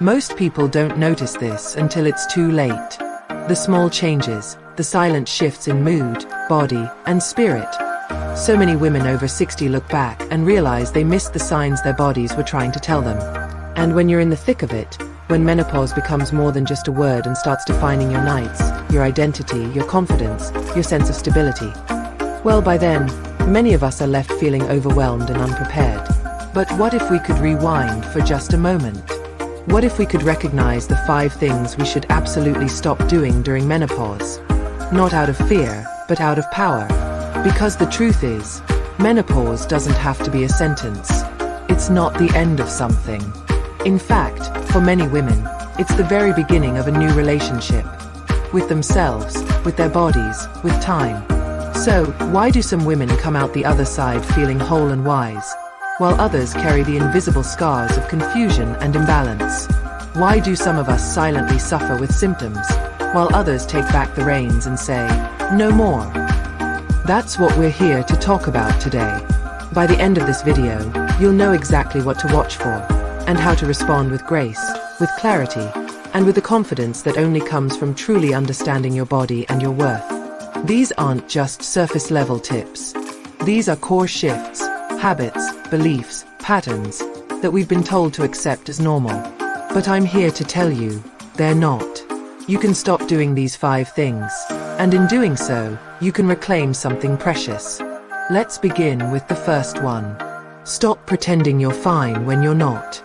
Most people don't notice this until it's too late. The small changes, the silent shifts in mood, body, and spirit. So many women over 60 look back and realize they missed the signs their bodies were trying to tell them. And when you're in the thick of it, when menopause becomes more than just a word and starts defining your nights, your identity, your confidence, your sense of stability, well, by then, many of us are left feeling overwhelmed and unprepared. But what if we could rewind for just a moment? What if we could recognize the 5 things we should absolutely stop doing during menopause? Not out of fear, but out of power. Because the truth is, menopause doesn't have to be a sentence. It's not the end of something. In fact, for many women, it's the very beginning of a new relationship. With themselves, with their bodies, with time. So, why do some women come out the other side feeling whole and wise, while others carry the invisible scars of confusion and imbalance? Why do some of us silently suffer with symptoms, while others take back the reins and say, no more? That's what we're here to talk about today. By the end of this video, you'll know exactly what to watch for, and how to respond with grace, with clarity, and with the confidence that only comes from truly understanding your body and your worth. These aren't just surface-level tips. These are core shifts, habits, beliefs, patterns, that we've been told to accept as normal. But I'm here to tell you, they're not. You can stop doing these 5 things, and in doing so, you can reclaim something precious. Let's begin with the first one. Stop pretending you're fine when you're not.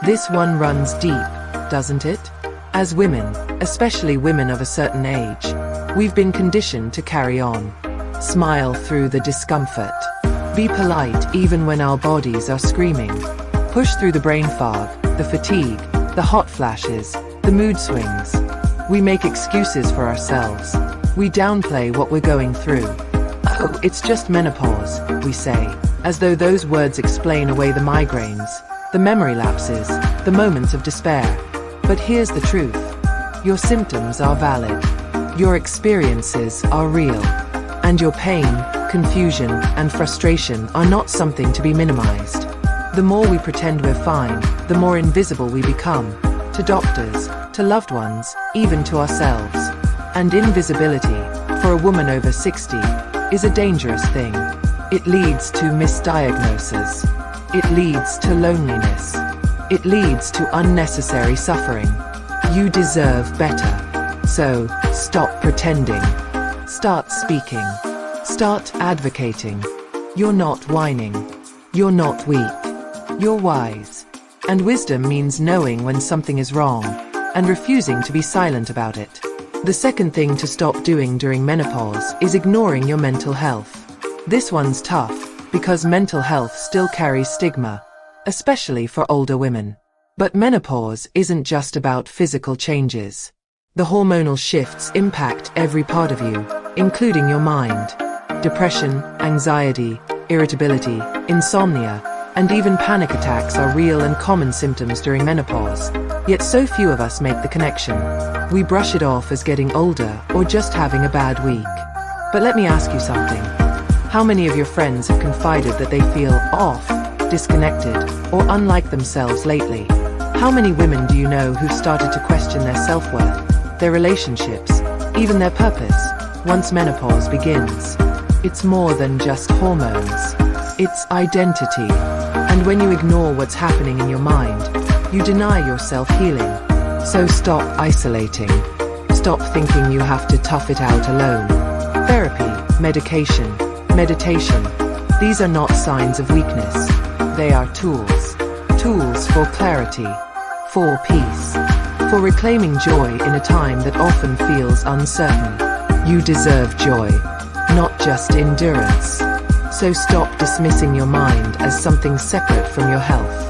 This one runs deep, doesn't it? As women, especially women of a certain age, we've been conditioned to carry on. Smile through the discomfort. Be polite even when our bodies are screaming. Push through the brain fog, the fatigue, the hot flashes, the mood swings. We make excuses for ourselves. We downplay what we're going through. Oh, it's just menopause, we say, as though those words explain away the migraines, the memory lapses, the moments of despair. But here's the truth. Your symptoms are valid. Your experiences are real. And your pain, confusion, and frustration are not something to be minimized. The more we pretend we're fine, the more invisible we become. To doctors, to loved ones, even to ourselves. And invisibility, for a woman over 60, is a dangerous thing. It leads to misdiagnosis. It leads to loneliness. It leads to unnecessary suffering. You deserve better. So, stop pretending. Start speaking. Start advocating. You're not whining. You're not weak. You're wise. And wisdom means knowing when something is wrong, and refusing to be silent about it. The second thing to stop doing during menopause is ignoring your mental health. This one's tough, because mental health still carries stigma, especially for older women. But menopause isn't just about physical changes. The hormonal shifts impact every part of you, including your mind. Depression, anxiety, irritability, insomnia, and even panic attacks are real and common symptoms during menopause. Yet so few of us make the connection. We brush it off as getting older or just having a bad week. But let me ask you something. How many of your friends have confided that they feel off, disconnected, or unlike themselves lately? How many women do you know who've started to question their self-worth, their relationships, even their purpose, once menopause begins? It's more than just hormones. It's identity. And when you ignore what's happening in your mind, you deny yourself healing. So stop isolating. Stop thinking you have to tough it out alone. Therapy, medication, meditation. These are not signs of weakness. They are tools. Tools for clarity, for peace, for reclaiming joy in a time that often feels uncertain. You deserve joy, not just endurance. So stop dismissing your mind as something separate from your health.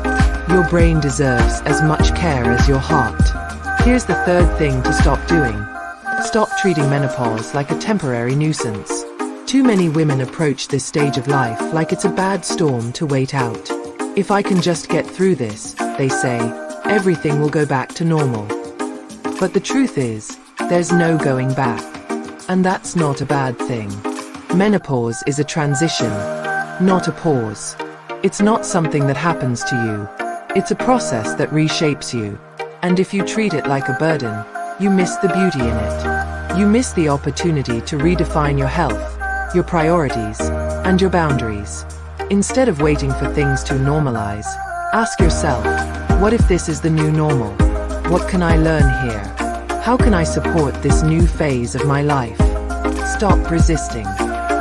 Your brain deserves as much care as your heart. Here's the third thing to stop doing. Stop treating menopause like a temporary nuisance. Too many women approach this stage of life like it's a bad storm to wait out. If I can just get through this, they say, everything will go back to normal. But the truth is, there's no going back. And that's not a bad thing. Menopause is a transition, not a pause. It's not something that happens to you. It's a process that reshapes you. And if you treat it like a burden, you miss the beauty in it. You miss the opportunity to redefine your health, your priorities, and your boundaries. Instead of waiting for things to normalize, ask yourself, what if this is the new normal? What can I learn here? How can I support this new phase of my life? Stop resisting.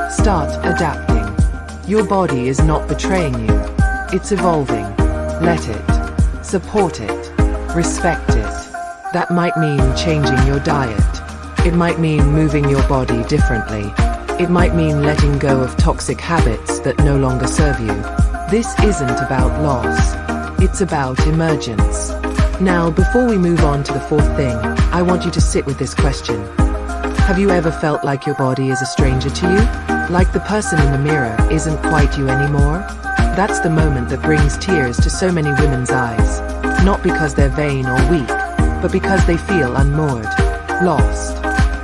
Start adapting. Your body is not betraying you. It's evolving. Let it. Support it. Respect it. That might mean changing your diet. It might mean moving your body differently. It might mean letting go of toxic habits that no longer serve you. This isn't about loss. It's about emergence. Now, before we move on to the fourth thing, I want you to sit with this question. Have you ever felt like your body is a stranger to you? Like the person in the mirror isn't quite you anymore? That's the moment that brings tears to so many women's eyes. Not because they're vain or weak, but because they feel unmoored, lost.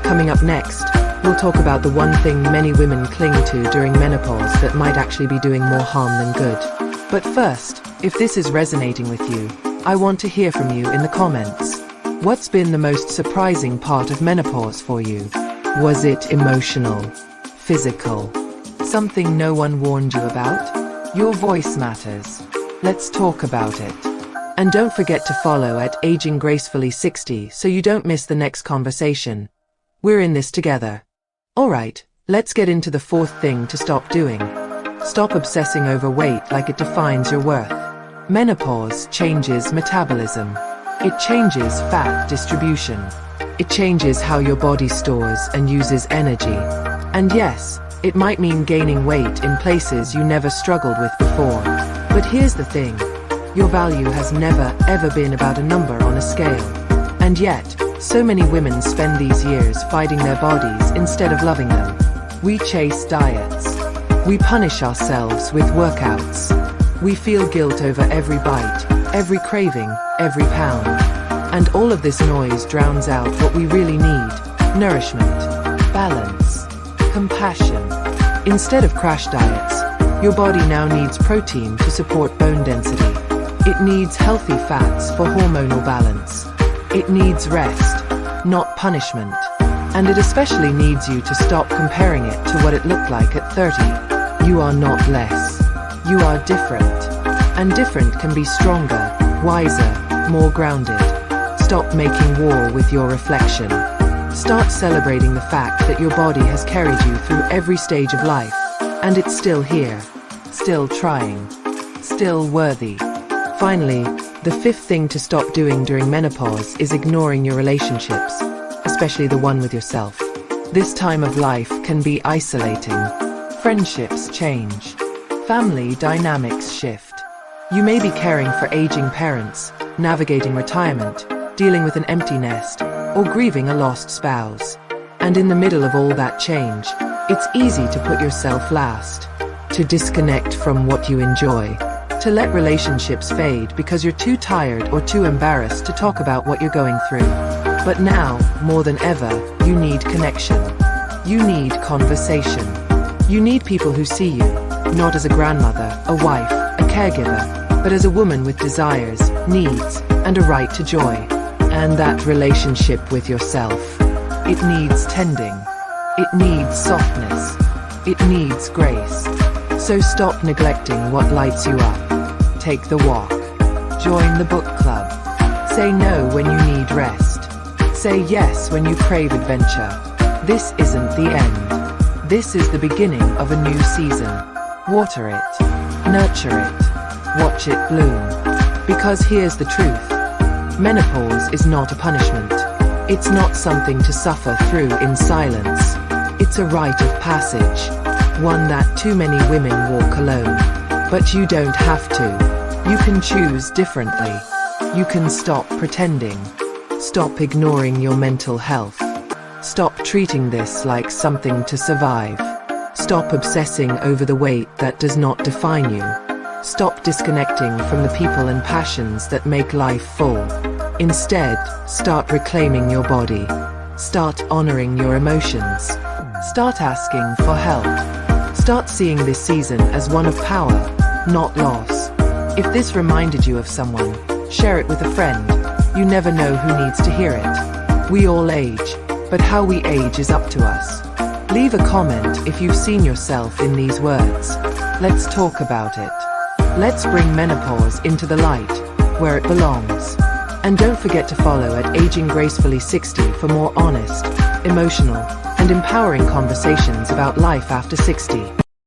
Coming up next, we'll talk about the one thing many women cling to during menopause that might actually be doing more harm than good. But first, if this is resonating with you, I want to hear from you in the comments. What's been the most surprising part of menopause for you? Was it emotional? Physical? Something no one warned you about? Your voice matters. Let's talk about it. And don't forget to follow at Aging Gracefully 60 so you don't miss the next conversation. We're in this together. Alright, let's get into the fourth thing to stop doing. Stop obsessing over weight like it defines your worth. Menopause changes metabolism. It changes fat distribution. It changes how your body stores and uses energy. And yes, it might mean gaining weight in places you never struggled with before. But here's the thing. Your value has never, ever been about a number on a scale. And yet, so many women spend these years fighting their bodies instead of loving them. We chase diets. We punish ourselves with workouts. We feel guilt over every bite, every craving, every pound. And all of this noise drowns out what we really need: nourishment, balance, compassion. Instead of crash diets, your body now needs protein to support bone density. It needs healthy fats for hormonal balance. It needs rest, not punishment. And it especially needs you to stop comparing it to what it looked like at 30. You are not less. You are different. And different can be stronger, wiser, more grounded. Stop making war with your reflection. Start celebrating the fact that your body has carried you through every stage of life. And it's still here. Still trying. Still worthy. Finally, the fifth thing to stop doing during menopause is ignoring your relationships, especially the one with yourself. This time of life can be isolating. Friendships change. Family dynamics shift. You may be caring for aging parents, navigating retirement, dealing with an empty nest, or grieving a lost spouse. And in the middle of all that change, it's easy to put yourself last, to disconnect from what you enjoy, to let relationships fade because you're too tired or too embarrassed to talk about what you're going through. But now, more than ever, you need connection. You need conversation. You need people who see you, not as a grandmother, a wife, a caregiver, but as a woman with desires, needs, and a right to joy. And that relationship with yourself, it needs tending. It needs softness. It needs grace. So stop neglecting what lights you up. Take the walk. Join the book club. Say no when you need rest. Say yes when you crave adventure. This isn't the end. This is the beginning of a new season. Water it. Nurture it. Watch it bloom. Because here's the truth. Menopause is not a punishment. It's not something to suffer through in silence. It's a rite of passage. One that too many women walk alone. But you don't have to. You can choose differently. You can stop pretending. Stop ignoring your mental health. Stop treating this like something to survive. Stop obsessing over the weight that does not define you. Stop disconnecting from the people and passions that make life full. Instead, start reclaiming your body. Start honoring your emotions. Start asking for help. Start seeing this season as one of power, not loss. If this reminded you of someone, share it with a friend. You never know who needs to hear it. We all age, but how we age is up to us. Leave a comment if you've seen yourself in these words. Let's talk about it. Let's bring menopause into the light, where it belongs. And don't forget to follow at Aging Gracefully 60 for more honest, emotional, and empowering conversations about life after 60.